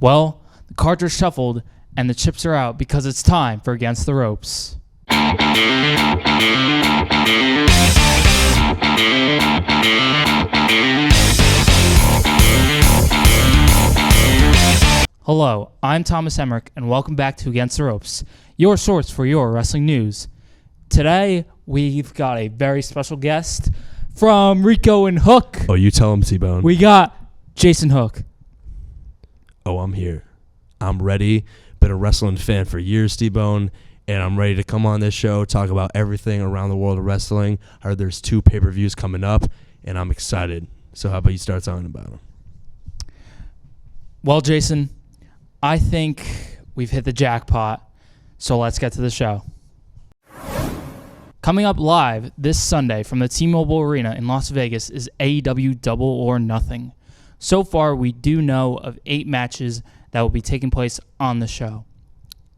Well, the cards are shuffled and the chips are out because it's time for Against the Ropes. Hello, I'm Thomas Emeric, and welcome back to Against the Ropes, your source for your wrestling news. Today, we've got a very special guest from Rico and Hook. Oh, you tell him, T-Bone. We got Jason Hook. Oh, I'm here. I'm ready. Been a wrestling fan for years, T-Bone, and I'm ready to come on this show, talk about everything around the world of wrestling. I heard there's 2 pay-per-views coming up, and I'm excited. So how about you start talking about them? Well, Jason, I think we've hit the jackpot, so let's get to the show. Coming up live this Sunday from the T-Mobile Arena in Las Vegas is AEW Double or Nothing. So far, we do know of 8 matches that will be taking place on the show.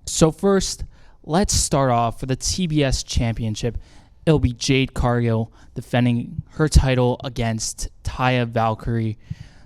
So first, let's start off for the TBS Championship. It'll be Jade Cargill defending her title against Taya Valkyrie.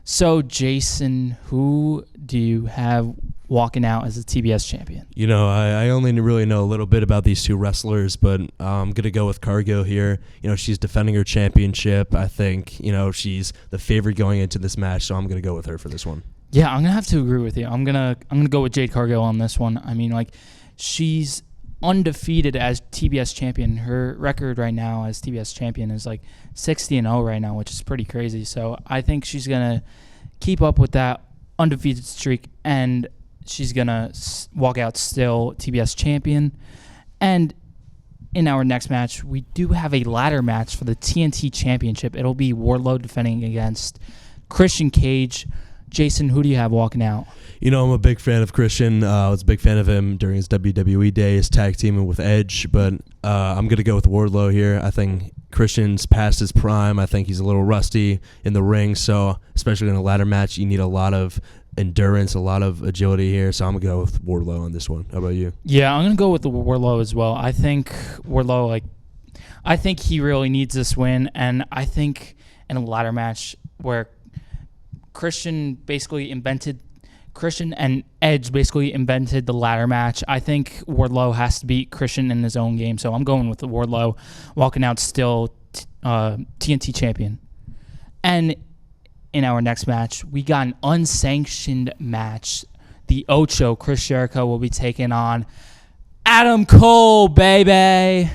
So, Jason, who do you have walking out as a TBS champion? You know, I only really know a little bit about these 2 wrestlers, but I'm going to go with Cargill here. You know, she's defending her championship. I think, you know, she's the favorite going into this match, so I'm going to go with her for this one. Yeah, I'm going to have to agree with you. I'm going to go with Jade Cargill on this one. I mean, like, she's undefeated as TBS champion. Her record right now as TBS champion is like 60-0 right now, which is pretty crazy. So I think she's going to keep up with that undefeated streak, and she's going to walk out still TBS champion. And in our next match, we do have a ladder match for the TNT Championship. It'll be Wardlow defending against Christian Cage. Jason, who do you have walking out? You know, I'm a big fan of Christian. I was a big fan of him during his WWE days, tag teaming with Edge, but I'm going to go with Wardlow here. I think Christian's past his prime. I think he's a little rusty in the ring, so especially in a ladder match, you need a lot of endurance, a lot of agility here, so I'm going to go with Wardlow on this one. How about you? Yeah, I'm going to go with the Wardlow as well. I think Wardlow, I think he really needs this win, and I think in a ladder match where Christian and Edge basically invented the ladder match, I think Wardlow has to beat Christian in his own game. So I'm going with the Wardlow walking out still TNT champion. And in our next match, we got an unsanctioned match. The Ocho, Chris Jericho, will be taking on Adam Cole, baby.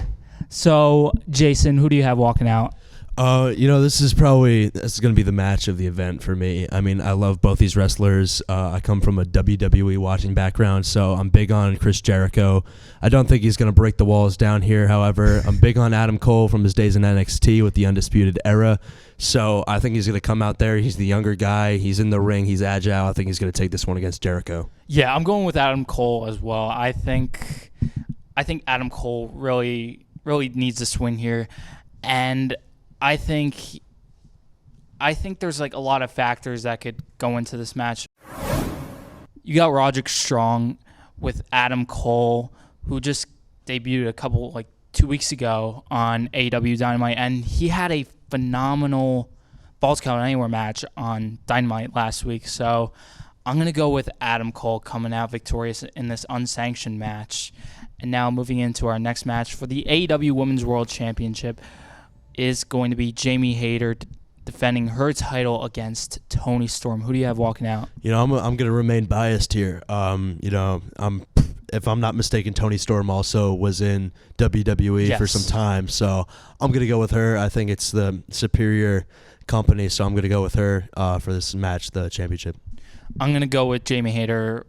So, Jason, who do you have walking out? You know, this is going to be the match of the event for me. I mean, I love both these wrestlers. I come from a WWE watching background, so I'm big on Chris Jericho. I don't think he's going to break the walls down here, however. I'm big on Adam Cole from his days in NXT with the Undisputed Era, so I think he's going to come out there. He's the younger guy. He's in the ring. He's agile. I think he's going to take this one against Jericho. Yeah, I'm going with Adam Cole as well. I think Adam Cole really needs to swing here, and I think there's like a lot of factors that could go into this match. You got Roderick Strong with Adam Cole, who just debuted 2 weeks ago on AEW Dynamite, and he had a phenomenal Falls Count Anywhere match on Dynamite last week. So I'm going to go with Adam Cole coming out victorious in this unsanctioned match. And now moving into our next match for the AEW Women's World Championship is going to be Jamie Hayter defending her title against Toni Storm. Who do you have walking out? You know, I'm going to remain biased here. You know, if I'm not mistaken, Toni Storm also was in WWE for some time, so I'm going to go with her. I think it's the superior company, so I'm going to go with her for this match, the championship. I'm going to go with Jamie Hayter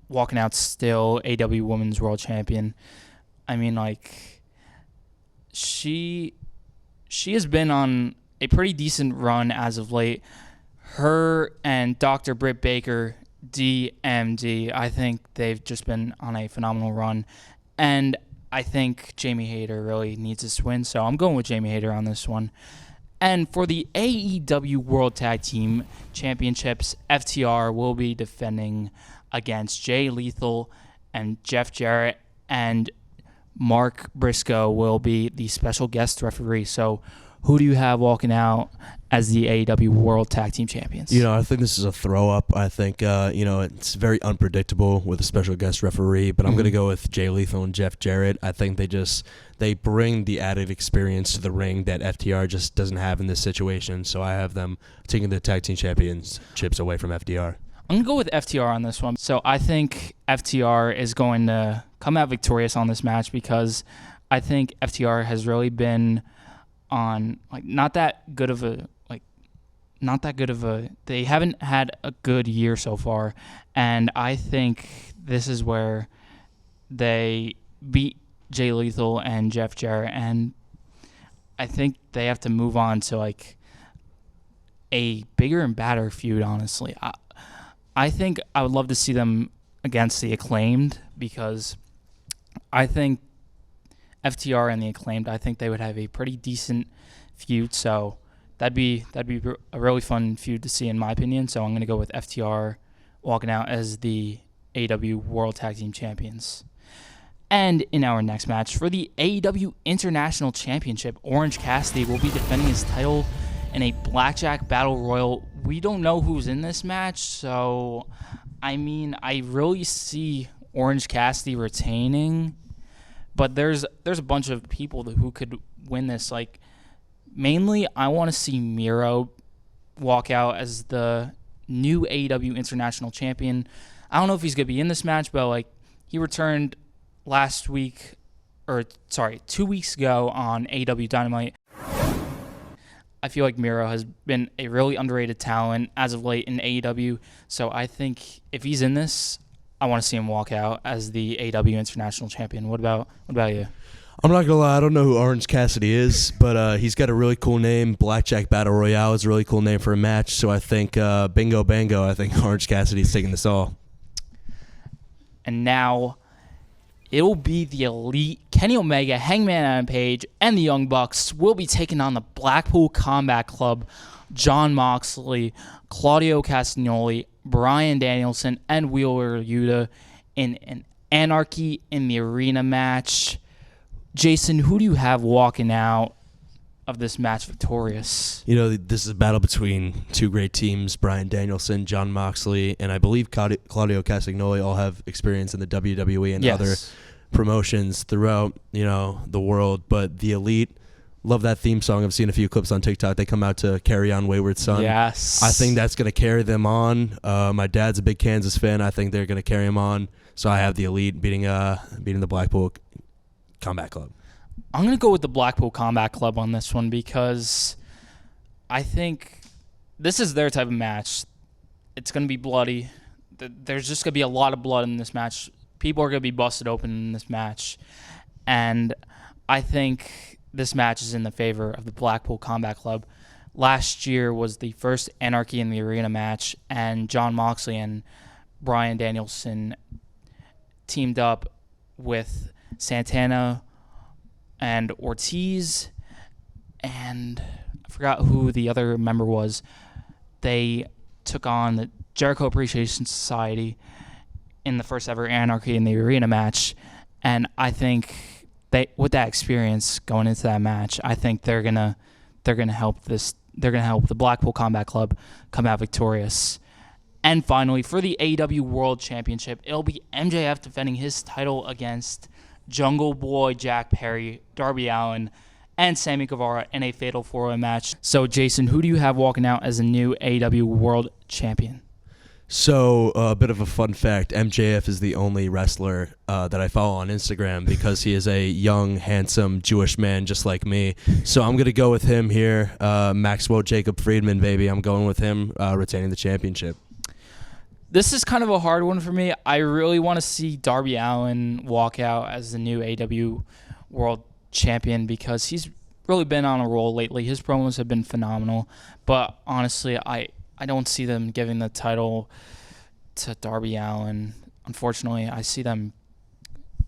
walking out still AEW Women's World Champion. I mean, like, she has been on a pretty decent run as of late. Her and Dr. Britt Baker, DMD, I think they've just been on a phenomenal run. And I think Jamie Hayter really needs this win, so I'm going with Jamie Hayter on this one. And for the AEW World Tag Team Championships, FTR will be defending against Jay Lethal and Jeff Jarrett, and Mark Briscoe will be the special guest referee. So who do you have walking out as the AEW World Tag Team Champions? I think this is a throw-up. I think, it's very unpredictable with a special guest referee, but I'm going to go with Jay Lethal and Jeff Jarrett. I think they bring the added experience to the ring that FTR just doesn't have in this situation, so I have them taking the Tag Team Championships away from FTR. I'm going to go with FTR on this one. So I think FTR is going to come out victorious on this match because I think FTR has really been on not that good of a they haven't had a good year so far, and I think this is where they beat Jay Lethal and Jeff Jarrett, and I think they have to move on to a bigger and badder feud, honestly. I think I would love to see them against the Acclaimed because I think FTR and the Acclaimed, I think they would have a pretty decent feud, so that'd be a really fun feud to see in my opinion. So I'm going to go with FTR walking out as the AEW World Tag Team Champions. And in our next match for the AEW International Championship, Orange Cassidy will be defending his title in a Blackjack Battle Royal. We don't know who's in this match, so I really see Orange Cassidy retaining, but there's a bunch of people who could win this. Mainly, I want to see Miro walk out as the new AEW International Champion. I don't know if he's going to be in this match, but he returned 2 weeks ago on AEW Dynamite. I feel like Miro has been a really underrated talent as of late in AEW, so I think if he's in this, I want to see him walk out as the AEW International Champion. What about you? I'm not going to lie, I don't know who Orange Cassidy is, but he's got a really cool name. Blackjack Battle Royale is a really cool name for a match, so I think bingo bango, I think Orange Cassidy's taking this all. And now it'll be the Elite, Kenny Omega, Hangman Adam Page, and the Young Bucks will be taking on the Blackpool Combat Club, Jon Moxley, Claudio Castagnoli, Bryan Danielson, and Wheeler Yuta in an Anarchy in the Arena match. Jason, who do you have walking out of this match victorious? This is a battle between two great teams, Bryan Danielson, Jon Moxley, and I believe Claudio Castagnoli all have experience in the WWE and other promotions throughout, the world. But the Elite, love that theme song. I've seen a few clips on TikTok. They come out to Carry On Wayward Son. Yes. I think that's going to carry them on. My dad's a big Kansas fan. I think they're going to carry him on. So I have the Elite beating the Blackpool Combat Club. I'm going to go with the Blackpool Combat Club on this one because I think this is their type of match. It's going to be bloody. There's just going to be a lot of blood in this match. People are going to be busted open in this match. And I think this match is in the favor of the Blackpool Combat Club. Last year was the first Anarchy in the Arena match, and Jon Moxley and Bryan Danielson teamed up with Santana and Ortiz, and I forgot who the other member was. They took on the Jericho Appreciation Society in the first ever Anarchy in the Arena match, and I think with that experience going into that match, I think they're gonna help the Blackpool Combat Club come out victorious. And finally, for the AEW World Championship, it'll be MJF defending his title against Jungle Boy Jack Perry, Darby Allin, and Sammy Guevara in a fatal four-way match. So, Jason, who do you have walking out as a new AEW World Champion? So, a bit of a fun fact, MJF is the only wrestler that I follow on Instagram because he is a young, handsome Jewish man just like me. So I'm going to go with him here. Maxwell Jacob Friedman, baby. I'm going with him retaining the championship. This is kind of a hard one for me. I really want to see Darby Allin walk out as the new AEW World Champion because he's really been on a roll lately. His promos have been phenomenal. But honestly, I don't see them giving the title to Darby Allin. Unfortunately, I see them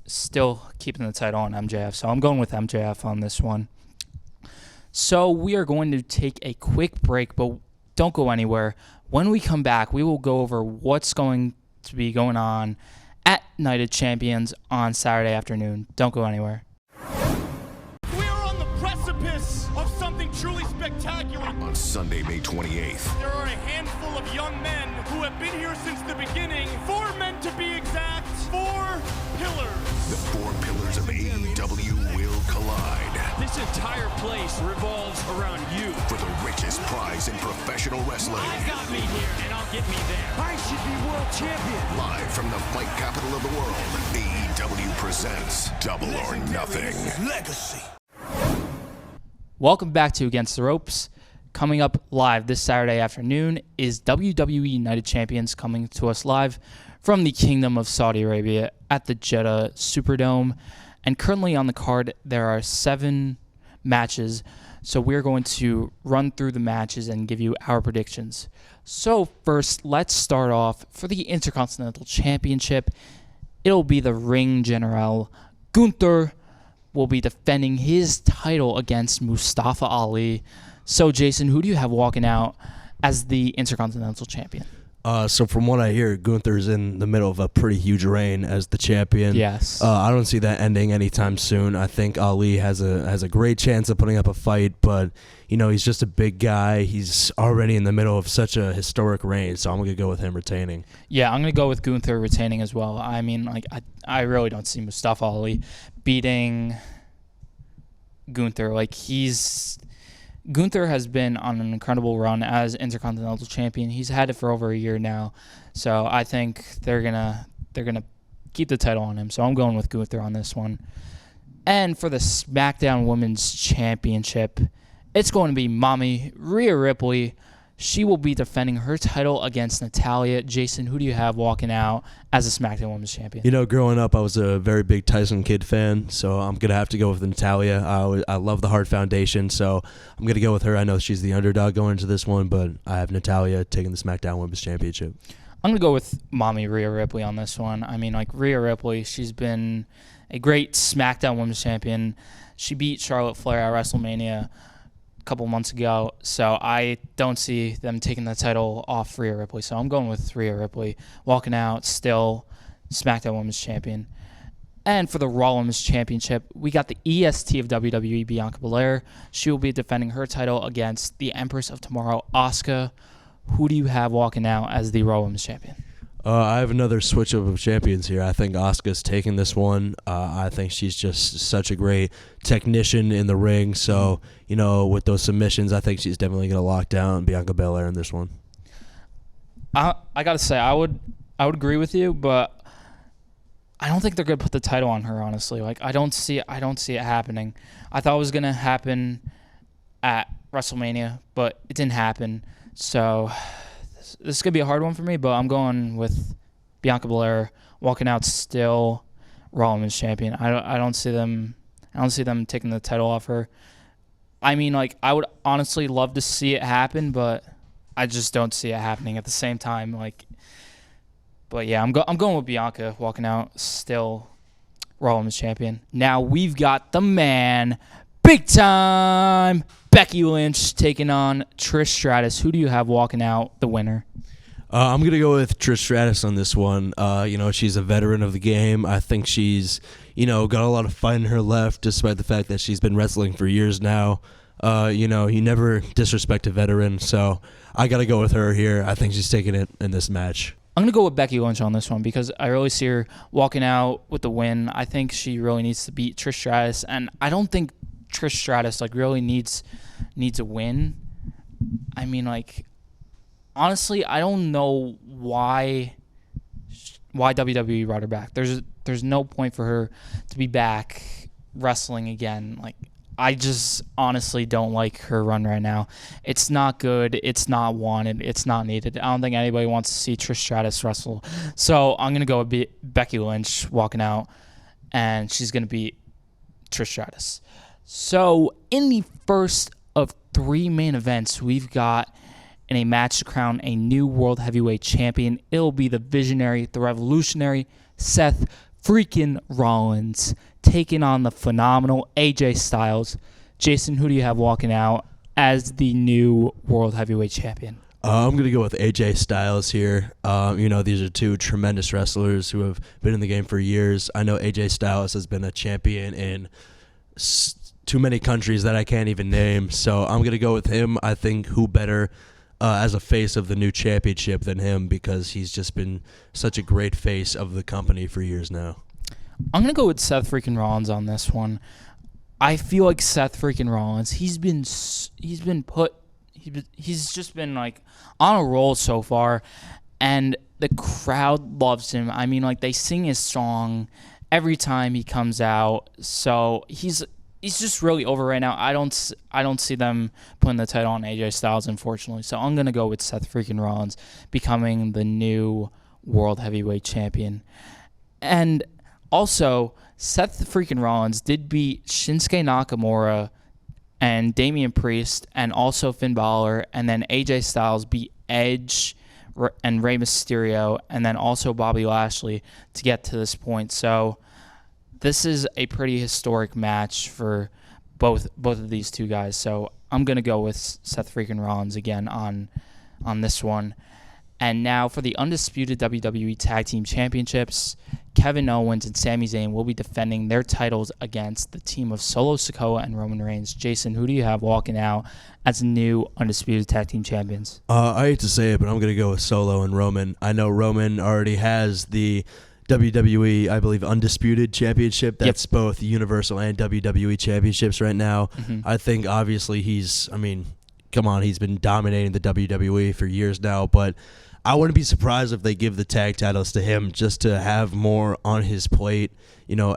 still keeping the title on MJF. So I'm going with MJF on this one. So we are going to take a quick break, but don't go anywhere. When we come back, we will go over what's going to be going on at Night of Champions on Saturday afternoon. Don't go anywhere. We are on the precipice of something truly spectacular. On Sunday, May 28th. There are a handful of young men who have been here since the beginning. 4 men to be exact. 4 pillars. The 4 pillars of AEW will collide. This entire place revolves around you. For the richest prize in professional wrestling. I got me here, and I'll get me there. I should be world champion. Live from the fight capital of the world, AEW presents Double or Nothing. Legacy. Welcome back to Against the Ropes. Coming up live this Saturday afternoon is WWE United Champions, coming to us live from the Kingdom of Saudi Arabia at the Jeddah Superdome. And currently on the card, there are 7 matches. So we're going to run through the matches and give you our predictions. So first, let's start off for the Intercontinental Championship. It'll be the Ring General. Gunther will be defending his title against Mustafa Ali. So Jason, who do you have walking out as the Intercontinental Champion? So from what I hear, Gunther's in the middle of a pretty huge reign as the champion. Yes. I don't see that ending anytime soon. I think Ali has a great chance of putting up a fight, but he's just a big guy. He's already in the middle of such a historic reign, so I'm gonna go with him retaining. Yeah, I'm gonna go with Gunther retaining as well. I mean, I really don't see Mustafa Ali beating Gunther. Gunther has been on an incredible run as Intercontinental Champion. He's had it for over a year now, so I think they're gonna keep the title on him. So I'm going with Gunther on this one. And for the SmackDown Women's Championship, it's going to be Mommy Rhea Ripley. She will be defending her title against Natalya. Jason, who do you have walking out as a SmackDown Women's Champion? Growing up, I was a very big Tyson Kidd fan, so I'm going to have to go with Natalya. I love the Hart Foundation, so I'm going to go with her. I know she's the underdog going into this one, but I have Natalya taking the SmackDown Women's Championship. I'm going to go with Mommy Rhea Ripley on this one. I mean, Rhea Ripley, she's been a great SmackDown Women's Champion. She beat Charlotte Flair at WrestleMania couple months ago, so I don't see them taking the title off Rhea Ripley. So I'm going with Rhea Ripley walking out still SmackDown Women's Champion. And for the Raw Women's Championship, we got the EST of WWE, Bianca Belair. She will be defending her title against the Empress of Tomorrow, Asuka. Who do you have walking out as the Raw Women's Champion? I have another switch up of champions here. I think Asuka's taking this one. I think she's just such a great technician in the ring. So, with those submissions, I think she's definitely going to lock down Bianca Belair in this one. I got to say, I would agree with you, but I don't think they're going to put the title on her, honestly. I don't see it happening. I thought it was going to happen at WrestleMania, but it didn't happen. So this is going to be a hard one for me, but I'm going with Bianca Belair walking out still Raw Women's Champion. I don't see them taking the title off her. I mean, I would honestly love to see it happen, but I just don't see it happening at the same time. But yeah, I'm going with Bianca walking out still Raw Women's Champion. Now we've got the man, big time, Becky Lynch taking on Trish Stratus. Who do you have walking out the winner? I'm going to go with Trish Stratus on this one. She's a veteran of the game. I think she's, got a lot of fight in her left, despite the fact that she's been wrestling for years now. You never disrespect a veteran, so I got to go with her here. I think she's taking it in this match. I'm going to go with Becky Lynch on this one because I really see her walking out with the win. I think she really needs to beat Trish Stratus, and I don't think Trish Stratus really needs a win. I mean, honestly, I don't know why WWE brought her back. There's no point for her to be back wrestling again. I just honestly don't like her run right now. It's not good. It's not wanted. It's not needed. I don't think anybody wants to see Trish Stratus wrestle. So I'm going to go with Becky Lynch walking out, and she's going to beat Trish Stratus. So in the first of 3 main events, we've got in a match to crown a new World Heavyweight Champion. It'll be the Visionary, the Revolutionary, Seth freaking Rollins, taking on the phenomenal AJ Styles. Jason, who do you have walking out as the new World Heavyweight Champion? I'm going to go with AJ Styles here. These are 2 tremendous wrestlers who have been in the game for years. I know AJ Styles has been a champion in too many countries that I can't even name. So I'm going to go with him. I think who better as a face of the new championship than him, because he's just been such a great face of the company for years now. I'm going to go with Seth freaking Rollins on this one. I feel like Seth freaking Rollins, he's just been like on a roll so far, and the crowd loves him. I mean, like, they sing his song every time he comes out. So he's just really over right now. I don't see them putting the title on AJ Styles, unfortunately. So I'm gonna go with Seth freaking Rollins becoming the new World Heavyweight Champion. And also, Seth freaking Rollins did beat Shinsuke Nakamura and Damian Priest and also Finn Balor, and then AJ Styles beat Edge and Rey Mysterio, and then also Bobby Lashley to get to this point. So this is a pretty historic match for both of these two guys. So I'm going to go with Seth freaking Rollins again on this one. And now for the undisputed WWE Tag Team Championships, Kevin Owens and Sami Zayn will be defending their titles against the team of Solo Sikoa and Roman Reigns. Jason, who do you have walking out as new undisputed Tag Team Champions? I hate to say it, but I'm going to go with Solo and Roman. I know Roman already has the WWE, I believe, Undisputed Championship. That's both Universal and WWE Championships right now. Mm-hmm. I think, obviously, he's been dominating the WWE for years now, but I wouldn't be surprised if they give the tag titles to him just to have more on his plate,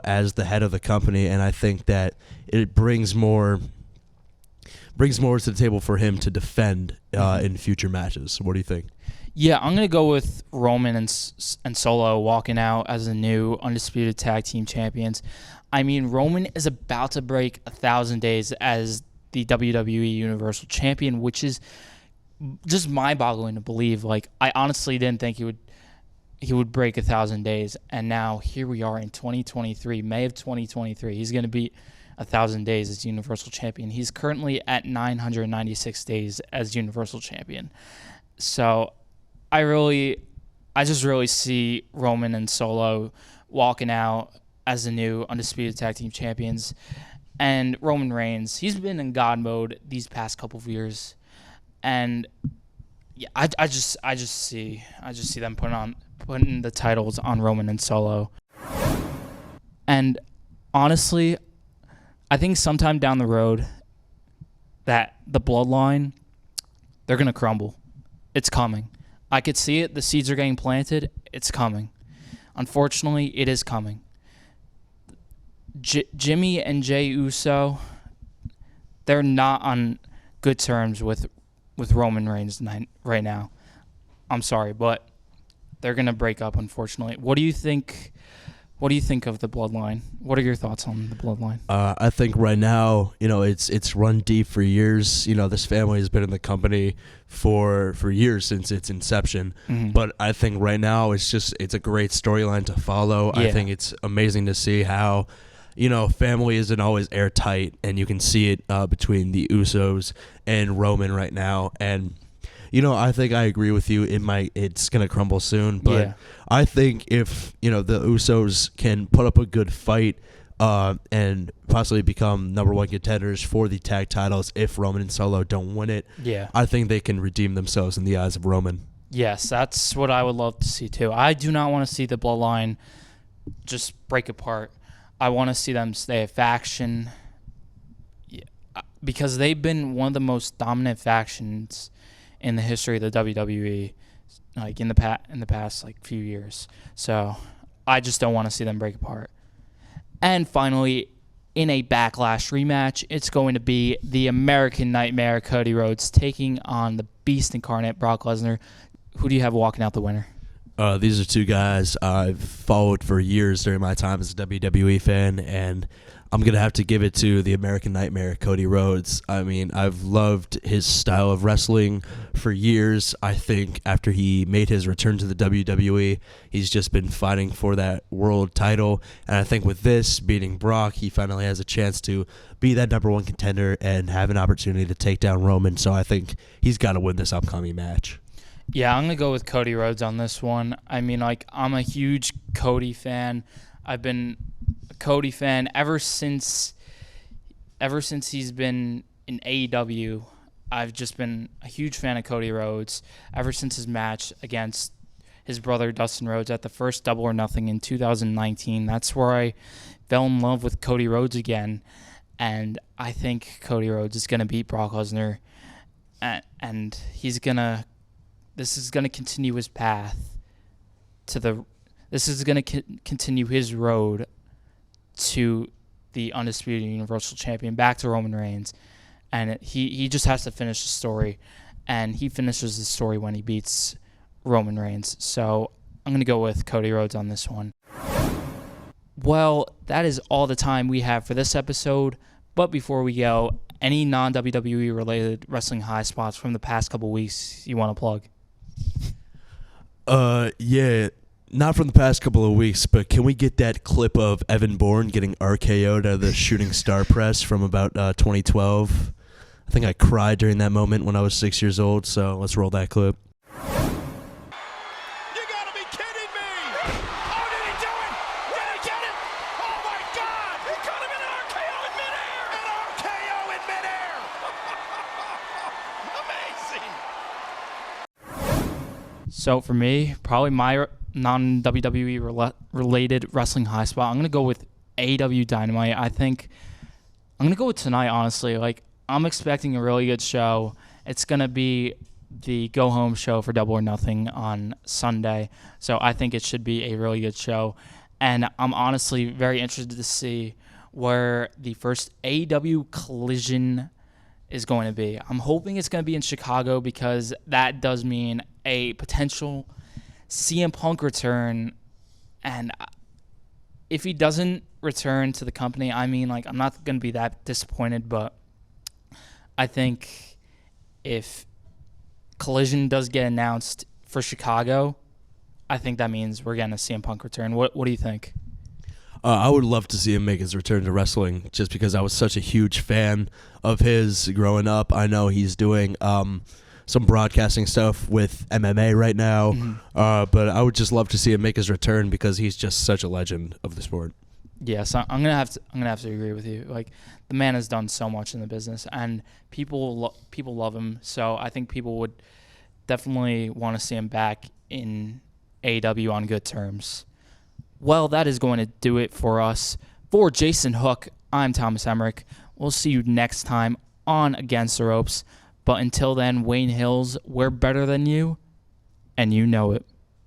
as the head of the company. And I think that it brings more to the table for him to defend in future matches. What do you think? Yeah, I'm going to go with Roman and Solo walking out as the new undisputed tag team champions. I mean, Roman is about to break 1,000 days as the WWE Universal Champion, which is just mind-boggling to believe. Like, I honestly didn't think he would break 1,000 days, and now here we are in 2023, May of 2023. He's going to beat 1,000 days as Universal Champion. He's currently at 996 days as Universal Champion. So I just really see Roman and Solo walking out as the new undisputed tag team champions. And Roman Reigns, he's been in God mode these past couple of years, and yeah, I just see them putting the titles on Roman and Solo. And honestly, I think sometime down the road that the bloodline, they're gonna crumble. It's coming. I could see it. The seeds are getting planted. It's coming. Unfortunately, it is coming. Jimmy and Jey Uso, they're not on good terms with Roman Reigns right now. I'm sorry, but they're going to break up, unfortunately. What do you think of the bloodline? What are your thoughts on the bloodline? I think right now, it's run deep for years. This family has been in the company for years since its inception. Mm-hmm. But I think right now it's a great storyline to follow. Yeah. I think it's amazing to see how family isn't always airtight, and you can see it between the Usos and Roman right now. And I think I agree with you. It's gonna crumble soon, but yeah. I think if the Usos can put up a good fight and possibly become number one contenders for the tag titles, if Roman and Solo don't win it, yeah, I think they can redeem themselves in the eyes of Roman. Yes, that's what I would love to see too. I do not want to see the bloodline just break apart. I want to see them stay a faction, because they've been one of the most dominant factions in the history of the WWE, like in the past few years. So I just don't want to see them break apart. And finally, in a Backlash rematch, it's going to be the American Nightmare Cody Rhodes taking on the Beast Incarnate Brock Lesnar. Who do you have walking out the winner? These are two guys I've followed for years during my time as a WWE fan, and I'm going to have to give it to the American Nightmare, Cody Rhodes. I mean, I've loved his style of wrestling for years. I think after he made his return to the WWE, he's just been fighting for that world title, and I think with this, beating Brock, he finally has a chance to be that number one contender and have an opportunity to take down Roman, so I think he's got to win this upcoming match. Yeah, I'm going to go with Cody Rhodes on this one. I mean, I'm a huge Cody fan. I've been a Cody fan ever since ever since he's been in AEW, I've just been a huge fan of Cody Rhodes. Ever since his match against his brother Dustin Rhodes at the first Double or Nothing in 2019, that's where I fell in love with Cody Rhodes again. And I think Cody Rhodes is going to beat Brock Lesnar, and this is going to continue his path this is going to continue his road to the undisputed Universal Champion, back to Roman Reigns. And he just has to finish the story, and he finishes the story when he beats Roman Reigns. So I'm going to go with Cody Rhodes on this one. Well, that is all the time we have for this episode. But before we go, any non-WWE related wrestling high spots from the past couple weeks you want to plug? Yeah, not from the past couple of weeks, but can we get that clip of Evan Bourne getting RKO'd out of the Shooting Star Press from about 2012? I think I cried during that moment when I was 6 years old, so let's roll that clip. You gotta be kidding me! Oh, did he do it? Did he get it? Oh my God! He caught him in an RKO in midair! An RKO in midair! Amazing! So for me, probably my non-WWE related wrestling high spot, I'm going to go with AEW Dynamite. I think I'm going to go with tonight, honestly. Like, I'm expecting a really good show. It's going to be the go-home show for Double or Nothing on Sunday. So I think it should be a really good show. And I'm honestly very interested to see where the first AEW Collision is going to be. I'm hoping it's going to be in Chicago, because that does mean a potential CM Punk return. And if he doesn't return to the company, I mean, like, I'm not going to be that disappointed, but I think if Collision does get announced for Chicago, I think that means we're getting a CM Punk return. What do you think? I would love to see him make his return to wrestling, just because I was such a huge fan of his growing up. I know he's doing some broadcasting stuff with MMA right now, but I would just love to see him make his return, because he's just such a legend of the sport. Yes, I'm gonna have to agree with you. Like, the man has done so much in the business, and people love him. So I think people would definitely want to see him back in AEW on good terms. Well, that is going to do it for us. For Jason Hook, I'm Thomas Emeric. We'll see you next time on Against the Ropes. But until then, Wayne Hills, we're better than you, and you know it.